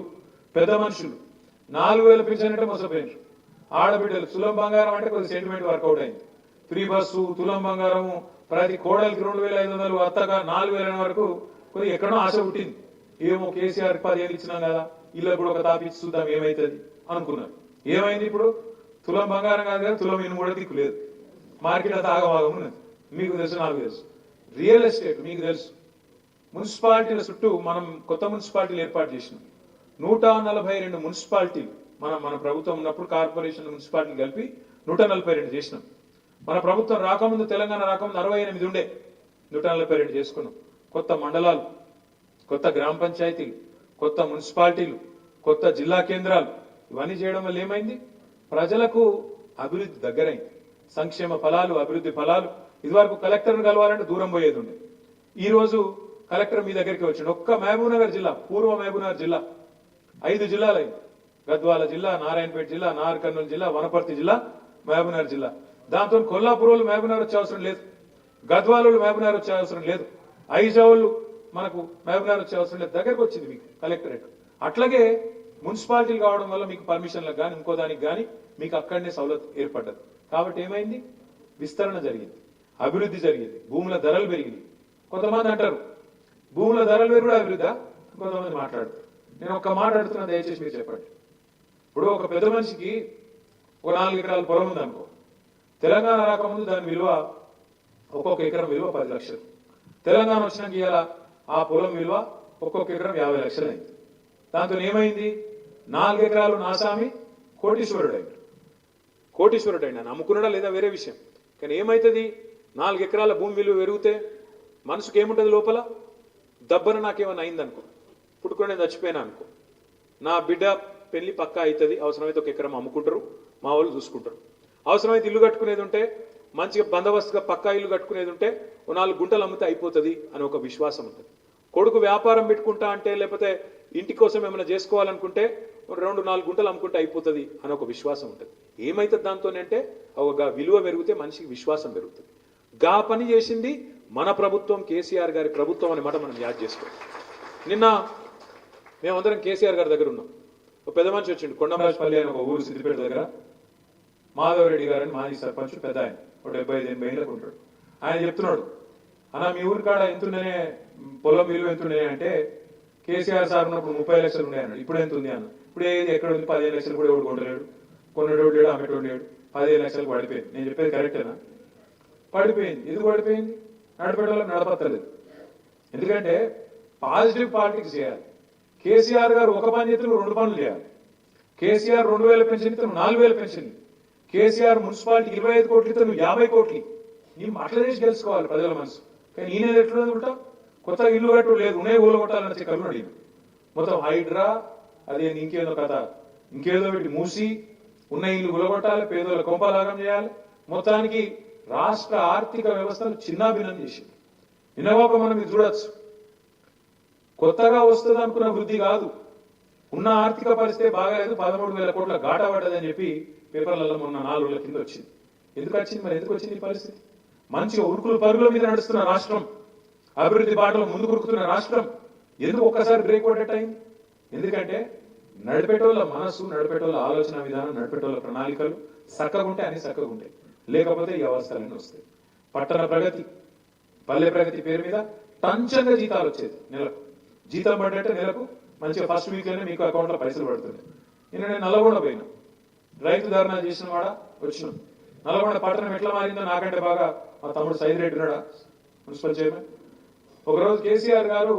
పెద్ద మనుషులు 4000 పెన్షన్ అంటే మోసపోయినారు. ఆడబిడ్డలు తులం బంగారం అంటే కొద్ది సెంటిమెంట్ వర్కౌట్ అయింది. ఫ్రీ బస్సు, తులం బంగారము, ప్రతి కోడలికి 2500, అత్తగా 4000 వరకు కొద్దిగా ఎక్కడో ఆశ పుట్టింది. ఏమో కేసీఆర్ 10 ఏళ్ళు ఇచ్చినాం కదా, ఇళ్ళకు కూడా ఒక తాపిచ్చి చూద్దాం ఏమైతుంది అనుకున్నారు. ఏమైంది? ఇప్పుడు తులం బంగారం కాదు కదా, తులం ఇనుము కూడా దిక్కు లేదు. మార్కెట్ అంతా ఆగమాగం ఉన్నది. మీకు తెలుసు, నాకు తెలుసు. రియల్ ఎస్టేట్ మీకు తెలుసు. మున్సిపాలిటీల చుట్టూ మనం కొత్త మున్సిపాలిటీలు ఏర్పాటు చేసినాం. 142 మున్సిపాలిటీలు మన ప్రభుత్వం ఉన్నప్పుడు కార్పొరేషన్ మున్సిపాలిటీలు కలిపి 142 చేసినాం. మన ప్రభుత్వం రాకముందు, తెలంగాణ రాకముందు 68 ఉండే, 142 చేసుకున్నాం. కొత్త మండలాలు, కొత్త గ్రామ పంచాయతీలు, కొత్త మున్సిపాలిటీలు, కొత్త జిల్లా కేంద్రాలు, ఇవన్నీ చేయడం వల్ల ఏమైంది? ప్రజలకు అభివృద్ధి దగ్గరైంది. సంక్షేమ ఫలాలు, అభివృద్ధి ఫలాలు. ఇదివరకు కలెక్టర్ను కలవాలంటే దూరం పోయేది ఉండే. ఈ రోజు కలెక్టర్ మీ దగ్గరికి వచ్చిండు. ఒక్క మహబూబ్నగర్ జిల్లా, పూర్వ మహబూబ్నగర్ జిల్లా 5 జిల్లాలైంది. గద్వాల జిల్లా, నారాయణపేట జిల్లా, నాగర్ కర్నూలు జిల్లా, వనపర్తి జిల్లా, మహబూబ్నగర్ జిల్లా. దాంతో కొల్లాపూర్ వాళ్ళు మహబూబ్నగర్ వచ్చే అవసరం లేదు, గద్వాల వాళ్ళు మహబూబ్నగర్ వచ్చే అవసరం లేదు, ఐజావులు మనకు మహబూబ్నగర్ వచ్చే అవసరం లేదు. దగ్గరకు వచ్చింది మీకు కలెక్టరేట్. అట్లాగే మున్సిపాలిటీలు కావడం వల్ల మీకు పర్మిషన్లకు కానీ ఇంకో దానికి కానీ మీకు అక్కడనే సౌలత్ ఏర్పడ్డది. కాబట్టి ఏమైంది? విస్తరణ జరిగింది, అభివృద్ధి జరిగింది, భూముల ధరలు పెరిగింది. కొంతమంది అంటారు భూముల ధరలు పెరుగుడు అభివృద్ధి, కొంతమంది మాట్లాడతారు. నేను ఒక్క మాట అడుగుతున్నా, దయచేసి మీరు చెప్పండి. ఇప్పుడు ఒక పెద్ద మనిషికి ఒక 4 ఎకరాల పొలం ఉందనుకో, తెలంగాణ రాకముందు దాని విలువ ఒక్కొక్క ఎకరం విలువ 10 లక్షలు. తెలంగాణ వచ్చినాక ఇవాళ ఆ పొలం విలువ ఒక్కొక్క ఎకరం 50 లక్షలు అయింది. దాంతో ఏమైంది? 4 ఎకరాలు నాసామి కోటీశ్వరుడు అయింది. కోటీశ్వరుడు అయినా అమ్ముకున్నాడా లేదా వేరే విషయం. కానీ ఏమవుతుంది? 4 ఎకరాల భూమి విలువ పెరిగితే మనసుకు ఏముంటుంది లోపల? దబ్బన నాకేమైనా అయిందనుకో, పుట్టుకొని నేను చచ్చిపోయినా అనుకో, నా బిడ్డ పెళ్లి పక్కా అవుతుంది, అవసరమైతే 1 ఎకరం అమ్ముకుంటారు, మా వాళ్ళు చూసుకుంటారు. అవసరమైతే ఇల్లు కట్టుకునేది ఉంటే, మంచిగా బందోబస్తుగా పక్కా ఇల్లు కట్టుకునేది ఉంటే 4 గుంటలు అమ్మితే అయిపోతుంది అని ఒక విశ్వాసం ఉంటుంది. కొడుకు వ్యాపారం పెట్టుకుంటా అంటే, లేకపోతే ఇంటి కోసం ఏమైనా చేసుకోవాలనుకుంటే 2-4 గుంటలు అమ్ముకుంటే అయిపోతుంది అని ఒక విశ్వాసం ఉంటుంది. ఏమైతుంది దాంతోనంటే ఒక విలువ పెరిగితే మనిషికి విశ్వాసం పెరుగుతుంది. గా పని చేసింది మన ప్రభుత్వం, కేసీఆర్ గారి ప్రభుత్వం అనే మాట మనం యాద్ చేసుకోవాలి. నిన్న మేమందరం కేసీఆర్ గారి దగ్గర ఉన్నాం. ఒక పెద్ద మనిషి వచ్చిండు, కొండమరాజపల్లి అని ఒక ఊరు సిద్దిపేట దగ్గర. మాధవరెడ్డి గారని మాజీ సర్పంచ్, పెద్ద ఆయన, ఒక 75-80 ఏళ్ళకు ఉంటాడు. ఆయన చెప్తున్నాడు, అన్న మీ ఊరి కాడ ఎంతుండనే పొలం విలువ ఎంతుండే అంటే, కేసీఆర్ సార్ ఉన్నప్పుడు 30 లక్షలు ఉన్నాయన్నాడు, ఇప్పుడు ఎంత ఉంది అన్న. ఇప్పుడు ఏది ఎక్కడ ఉంది? 15 లక్షలు కూడా ఎవడు కొంటలేడు, కొన్నటోడు లేడు, అమ్మేటోడు లేడు, 15 లక్షలకు పడిపోయింది. నేను చెప్పేది కరెక్టేనా? పడిపోయింది. ఎందుకు పడిపోయింది? నడిపేటోళ్ళకి నడపత్తలేదు. ఎందుకంటే పాజిటివ్ పాలిటిక్స్ చేయాలి. కేసీఆర్ గారు ఒక పని చేతులు 2 పనులు చేయాలి. కేసీఆర్ 2000 పెన్షన్ ఇతను 4000 పెన్షన్. కేసీఆర్ మున్సిపాలిటీ 25 కోట్లు ఇతను 50 కోట్లు. నీ అట్లా చేసి గెలుచుకోవాలి ప్రజల మనసు. కానీ ఈయన ఎట్లున్నది ఉంటా? కొత్తగా ఇల్లు కట్టు లేదు, ఉన్నాయి ఊళ్ళో కొట్టాలని కరుణ అడిగింది. మొత్తం హైడ్రా అది ఇంకేదో కథ, ఇంకేదో పెట్టి మూసి ఉన్న ఇల్లు గులగొట్టాలి, పేదోళ్ళ కొంపలాగం చేయాలి. మొత్తానికి రాష్ట్ర ఆర్థిక వ్యవస్థను చిన్నాభిన్నం చేసింది. నిన్నగాక మనం ఇది చూడొచ్చు. కొత్తగా వస్తుంది అనుకున్న వృద్ధి కాదు, ఉన్న ఆర్థిక పరిస్థితి బాగాలేదు, 13,000 కోట్ల గాటా పడ్డదని చెప్పి పేపర్లలో మొన్న 4 రోజుల కింద వచ్చింది. ఎందుకు వచ్చింది? మరి ఎందుకు వచ్చింది ఈ పరిస్థితి? మంచిగా ఉరుకులు పరుగుల మీద నడుస్తున్న రాష్ట్రం, అభివృద్ధి బాటలో ముందుకు ఉరుకుతున్న రాష్ట్రం ఎందుకు ఒక్కసారి బ్రేక్ పడ్డట్టు అయింది? ఎందుకంటే నడిపేటోళ్ళ మనసు, నడిపేటోళ్ళ ఆలోచన విధానం, నడిపేటోళ్ళ ప్రణాళికలు చక్కగా ఉంటే అన్ని చక్కగా ఉంటాయి. లేకపోతే ఈ అవస్థలన్నీ వస్తాయి. పట్టణ ప్రగతి, పల్లె ప్రగతి పేరు మీద టంచంగా జీతాలు వచ్చేది. నెలకు జీతం పడ్డట్టే నెలకు మంచిగా ఫస్ట్ వీక్లోనే మీకు అకౌంట్లో పైసలు పడుతుంది. నేను నల్గొండ పోయినా, రైతు ధర్నా చేసిన వాడ వచ్చినాం. నల్గొండ పట్టణం ఎట్లా మారిందో నాకంటే బాగా మా తమ్ముడు సైదిరెడ్డి ఉన్నాడా, మున్సిపల్ చైర్మన్. ఒకరోజు కేసీఆర్ గారు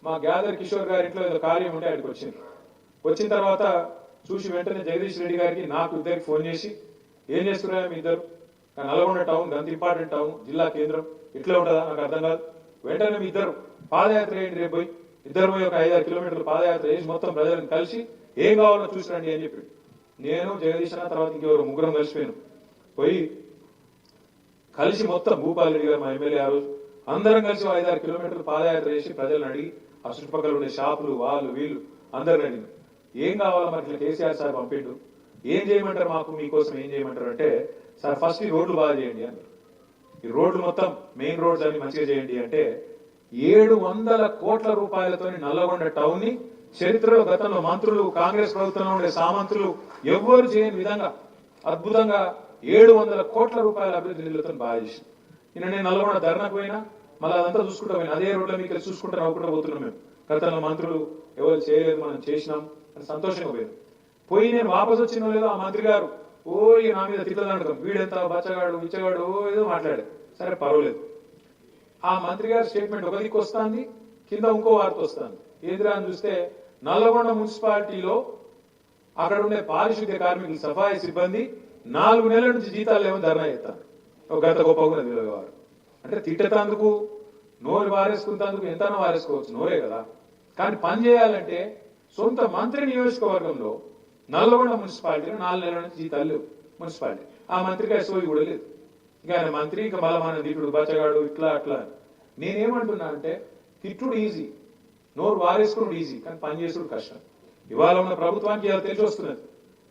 మా గ్యాదర్ కిషోర్ గారి ఇంట్లో ఏదో కార్యం ఉంటే ఆయనకు వచ్చింది. వచ్చిన తర్వాత చూసి వెంటనే జగదీష్ రెడ్డి గారికి నాకు ఇద్దరికి ఫోన్ చేసి, ఏం చేస్తున్నారా మీ ఇద్దరు? నల్గొండ టౌన్ అంత ఇంపార్టెంట్ టౌన్, జిల్లా కేంద్రం, ఇట్లా ఉంటుందా నాకు అర్థం కాదు. వెంటనే మీ ఇద్దరు పాదయాత్ర వేయండి, రేపు పోయి ఇద్దరు పోయి ఒక 5-6 కిలోమీటర్లు పాదయాత్ర వేసి మొత్తం ప్రజలను కలిసి ఏం కావాలో చూసిరండి అని చెప్పి నేను జగదీష్ అన్న తర్వాత ఇంకెవరు ముగ్గురం కలిసిపోయాను. పోయి కలిసి మొత్తం భూపాల్ రెడ్డి గారు మా ఎమ్మెల్యే ఆ రోజు అందరం కలిసి 5-6 కిలోమీటర్లు పాదయాత్ర చేసి ప్రజలను అడిగి ఆ చుట్టుపక్కల ఉండే షాపులు వాళ్ళు వీళ్ళు అందరిని అడిగిన ఏం కావాలో మరి ఇట్లా కేసీఆర్ సార్ పంపిండు, ఏం చేయమంటారు మాకు, మీకోసం ఏం చేయమంటారు అంటే, సార్ ఫస్ట్ ఈ రోడ్లు బాగా చేయండి అన్నారు. ఈ రోడ్లు మొత్తం మెయిన్ రోడ్స్ అన్ని మంచిగా చేయండి అంటే 700 కోట్ల రూపాయలతో నల్లగొండ టౌన్ ని చరిత్రలో గతంలో మంత్రులు, కాంగ్రెస్ ప్రభుత్వంలో ఉండే సామంతులు ఎవ్వరు చేయని విధంగా అద్భుతంగా 700 కోట్ల రూపాయల అభివృద్ధి నిధులతో బాగా చేసింది. నేను నల్లగొండ ధర్నాకు పోయినా మళ్ళీ అదంతా చూసుకుంటా పోయినా, అదే రోడ్లో మీకు చూసుకుంటా నవ్వుకుంటా పోతున్నాం. మేము గతంలో మంత్రులు ఎవరు చేయలేదు, మనం చేసినాం అని సంతోషంగా పోయాను. పోయి నేను వాపసు వచ్చిన లేదో ఆ మంత్రి గారు ఓ ఇక నా మీద తిట్టదండకం, వీడెంత బచ్చగాడు ఇచ్చగాడు ఓ ఏదో మాట్లాడాడు. సరే పర్వాలేదు. ఆ మంత్రి గారి స్టేట్మెంట్ ఒక దిక్కు వస్తుంది, కింద ఇంకో వార్త వస్తుంది. ఏదిరా అని చూస్తే నల్లగొండ మున్సిపాలిటీలో అక్కడ ఉండే పారిశుద్ధ్య కార్మికులు, సఫాయి సిబ్బంది 4 నెలల నుంచి జీతాలు ఏమో ధర్నా చేస్తాను. ఒక గంట గొప్పగా వారు అంటే తిట్టేందుకు, నోరు వారేసుకున్నందుకు ఎంతనో వారేసుకోవచ్చు, నోరే కదా. కానీ పని చేయాలంటే సొంత మంత్రి నియోజకవర్గంలో నల్లగొండ మున్సిపాలిటీలో 4 నెలల నుంచి జీతాలు లేవు మున్సిపాలిటీ. ఆ మంత్రికి సోయి కూడా లేదు. ఇంకా ఆయన మంత్రి ఇంకా బలమాన తిట్టుడు, బచ్చగాడు, ఇట్లా అట్లా. నేనేమంటున్నా అంటే తిట్టుడు ఈజీ, నోరు వారేసుకున్నాడు ఈజీ, కానీ పని చేసుడు కష్టం. ఇవాళ ఉన్న ప్రభుత్వానికి ఇలా తెలిసి వస్తున్నది.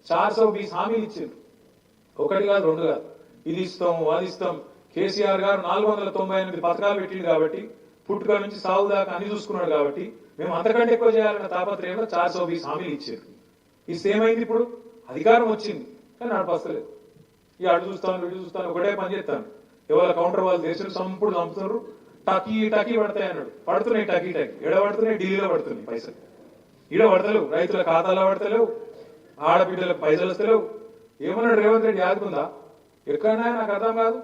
420 హామీలు ఇచ్చిండ్రు, 1 కాదు 2 కాదు. ఇది ఇస్తాం అది ఇస్తాం. కేసీఆర్ గారు 498 పథకాలు పెట్టిండు కాబట్టి, పుట్టుక నుంచి సాగు దాకా అన్ని చూసుకున్నాడు కాబట్టి మేము అంతకంటే ఎక్కువ చేయాలన్న తాపత్రయంలో 420 హామీలు ఇచ్చారు. ఇస్తే ఏమైంది? ఇప్పుడు అధికారం వచ్చింది కానీ నడపస్తలేదు. ఇక అటు చూస్తాను ఇటు చూస్తాను, ఒకటే పని చేస్తాను. ఎవరి కౌంటర్ వాళ్ళు దేశాలు సంపుడు చంపుతున్నారు, టకీ టకీ పడతాయి అన్నాడు. పడుతున్నాయి టకీ టకీ, ఎడ పడుతున్నాయి? ఢిల్లీలో పడుతున్నాయి పైసలు, ఈడ పడతలేవు, రైతుల ఖాతాలో పడతలేవు, ఆడబిడ్డలకు పైసలు వస్తలేవు. ఏమన్నాడు రేవంత్ రెడ్డి? ఆదుకుందా ఎక్కడైనా నాకు అర్థం కాదు.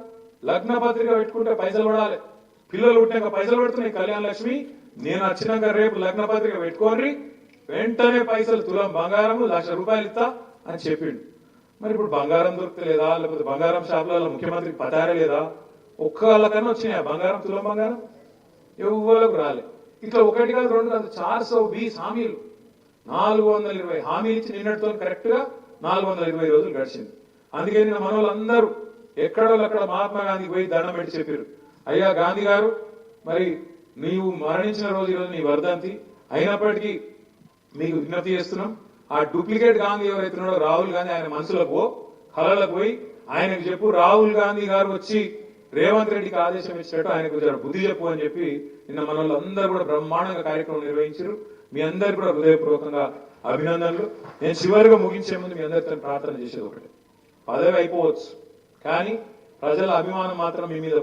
లగ్న పత్రిక పెట్టుకుంటే పైసలు పడాలి, పిల్లలు పుట్టినాక పైసలు పెడుతున్నాయి కళ్యాణ లక్ష్మి. నేను వచ్చినాక రేపు లగ్న పత్రిక పెట్టుకోండి, వెంటనే పైసలు తులం బంగారం ₹1,00,000 ఇస్తా అని చెప్పిండు. మరి ఇప్పుడు బంగారం దొరకలేదా, లేకపోతే బంగారం షాపులలో ముఖ్యమంత్రికి పతారే లేదా? ఒక్కళ్ళకన్నా వచ్చినాయా బంగారం, తులం బంగారం? ఎవ్వరకు రాలే. ఇట్లా ఒకటి కాదు, రెండు కాదు, 420 హామీలు, 420 హామీలు ఇచ్చి నిన్నటితో కరెక్ట్ గా 420 రోజులు గడిచింది. అందుకే నిన్న మన వాళ్ళందరూ ఎక్కడోళ్ళక్కడ మహాత్మా గాంధీకి పోయి దండం పెట్టి చెప్పారు, అయ్యా గాంధీ గారు, మరి నీవు మరణించిన రోజు ఈరోజు నీ వర్ధంతి అయినప్పటికీ మీకు విజ్ఞప్తి చేస్తున్నాం, ఆ డూప్లికేట్ గాంధీ ఎవరైతే ఉన్నాడో రాహుల్ గాంధీ, ఆయన మనసులకు కళలకు పోయి ఆయనకు చెప్పు, రాహుల్ గాంధీ గారు వచ్చి రేవంత్ రెడ్డికి ఆదేశం ఇచ్చినట్టు ఆయనకు బుద్ధి చెప్పు అని చెప్పి నిన్న మన వాళ్ళందరూ కూడా బ్రహ్మాండంగా కార్యక్రమం నిర్వహించారు. మీ అందరు కూడా హృదయపూర్వకంగా అభినందనలు. నేను చివరిగా ముగించే ముందు మీ అందరితో ప్రార్థన చేసేది ఒకటి, పదవి అయిపోవచ్చు కానీ ప్రజల అభిమానం మాత్రం మీ మీద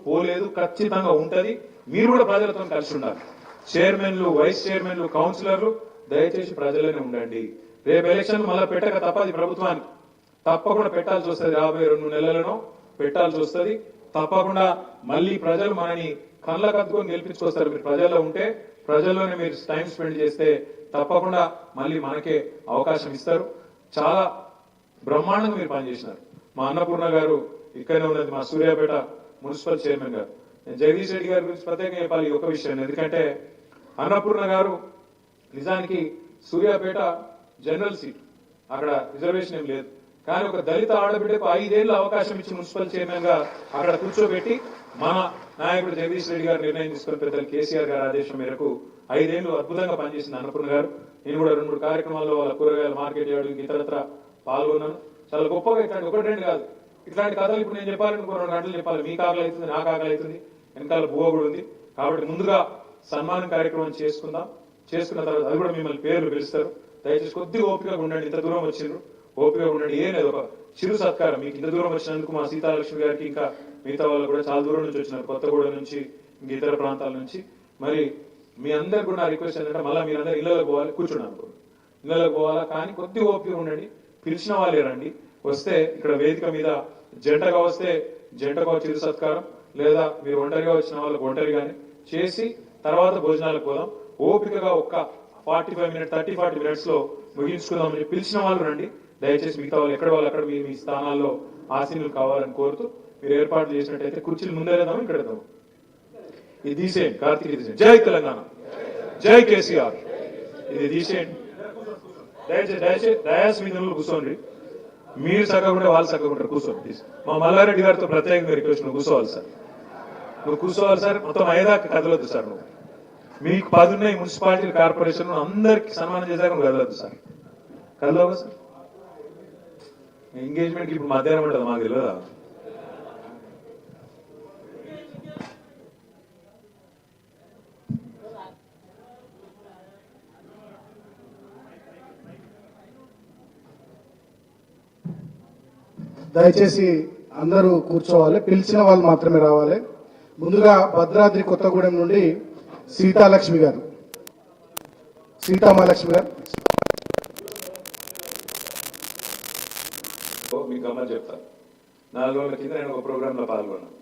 పోలేదు, ఖచ్చితంగా ఉంటది. మీరు కూడా ప్రజలతో కలిసి ఉండాలి. చైర్మన్లు, వైస్ చైర్మన్లు, కౌన్సిలర్లు దయచేసి ప్రజలనే ఉండండి. రేపు ఎలక్షన్ మళ్ళీ పెట్టక తప్పది, ప్రభుత్వానికి తప్పకుండా పెట్టాల్సి వస్తుంది, రాబోయే 2 నెలలను పెట్టాల్సి వస్తుంది. తప్పకుండా మళ్ళీ ప్రజలు మనని కళ్ళ కత్తుకొని గెలిపించుకొస్తారు. మీరు ప్రజల్లో ఉంటే, ప్రజల్లోనే మీరు టైం స్పెండ్ చేస్తే తప్పకుండా మళ్ళీ మనకే అవకాశం ఇస్తారు. చాలా బ్రహ్మాండంగా మీరు పనిచేసినారు. మా అన్నపూర్ణ గారు ఇక్కడనే ఉన్నది, మా సూర్యాపేట మున్సిపల్ చైర్మన్ గారు. నేను జగదీష్ రెడ్డి గారి గురించి ప్రత్యేకంగా చెప్పాలి ఒక విషయం, ఎందుకంటే అన్నపూర్ణ గారు నిజానికి సూర్యాపేట జనరల్ సీట్, అక్కడ రిజర్వేషన్ ఏం లేదు, కానీ ఒక దళిత ఆడబిడ్డకు 5 ఏళ్ల అవకాశం ఇచ్చి మున్సిపల్ చైర్మన్ గా అక్కడ కూర్చోబెట్టి మన నాయకుడు జగదీష్ రెడ్డి గారు నిర్ణయం తీసుకుని పెద్దలు కేసీఆర్ గారి ఆదేశం మేరకు 5 ఏళ్లు అద్భుతంగా పనిచేసింది అన్నపూర్ణ గారు. నేను కూడా 2-3 కార్యక్రమాల్లో వాళ్ళ కూరగాయల మార్కెట్ యార్డు ఇతరత్ర పాల్గొన్నాను. చాలా గొప్పగా ఇట్లాంటి 1-2 కాదు, ఇట్లాంటి కథలు ఇప్పుడు నేను చెప్పాలనుకో 2 గంటలు చెప్పాలి. మీకు ఆకలి అవుతుంది, నాకు ఆకలి అవుతుంది, వెనకాల బువ్వ కూడా ఉంది. కాబట్టి ముందుగా సన్మానం కార్యక్రమం చేసుకున్న తర్వాత అది కూడా మిమ్మల్ని పేర్లు పిలుస్తారు. దయచేసి కొద్దిగా ఓపికగా ఉండండి, ఇంత దూరం వచ్చిండ్రు, ఓపికగా ఉండండి. ఏం లేదు, ఒక చిరు సత్కారం మీకు ఇంత దూరం వచ్చినందుకు మా సీతాలక్ష్మి గారికి, ఇంకా మిగతా వాళ్ళు కూడా చాలా దూరం నుంచి వచ్చినారు, కొత్తగూడెం నుంచి, ఇంక ఇతర ప్రాంతాల నుంచి. మరి మీ అందరికి కూడా నా రిక్వెస్ట్ ఏంటంటే మళ్ళీ మీరందరూ ఇళ్లకు పోవాలి, కూర్చున్నాను ఇళ్లకు పోవాలా, కానీ కొద్దిగా ఓపిక ఉండండి. పిలిచిన వాళ్ళే రండి, వస్తే ఇక్కడ వేదిక మీద జంటగా వస్తే జంటగా చిరు సత్కారం, లేదా మీరు ఒంటరిగా వచ్చిన వాళ్ళకి ఒంటరిగానే చేసి తర్వాత భోజనాలకు పోదాం. ఓపికగా ఒక్క 45 మినిట్స్ 30-40 మినిట్స్ లో ముగించుకుందామని పిలిచిన వాళ్ళు రండి. దయచేసి మిగతా వాళ్ళు ఎక్కడ వాళ్ళు అక్కడ మీ స్థానాల్లో ఆసీనులు కావాలని కోరుతూ మీరు ఏర్పాట్లు చేసినట్టయితే కుర్చీలు ముందేద్దాము, ఇక్కడ వేద్దాము. ఇది తీసేయండి, కార్తీక్ తీసేయండి. జై తెలంగాణ, జై కేసీఆర్. ఇది తీసేయండి దయచేసి. దయాస్ మీద కూర్చోండి, మీరు చక్కగా ఉంటే వాళ్ళు చక్కగా ఉంటారు, కూర్చోండి. మా మల్లారెడ్డి గారితో ప్రత్యేకంగా రిక్వెస్ట్, నువ్వు కూర్చోవాలి సార్, నువ్వు కూర్చోవాలి సార్. మొత్తం 5 కదలొద్దు సార్, నువ్వు మీకు 10 ఉన్నాయి మున్సిపాలిటీ కార్పొరేషన్, అందరికి సన్మానం చేశాక నువ్వు కదలొద్దు సార్. కదలవు సార్, ఎంగేజ్మెంట్కి ఇప్పుడు మధ్యాహ్నం ఉంటుంది, మాకు తెలియదా? దయచేసి అందరూ కూర్చోవాలి, పిలిచిన వాళ్ళు మాత్రమే రావాలి. ముందుగా భద్రాద్రి కొత్తగూడెం నుండి సీతాలక్ష్మి గారు, సీతామహాలక్ష్మి గారు. మీకు గమ్మని చెప్తాను, 4 రోజుల కింద నేను ఒక ప్రోగ్రాంలో పాల్గొన్నాను.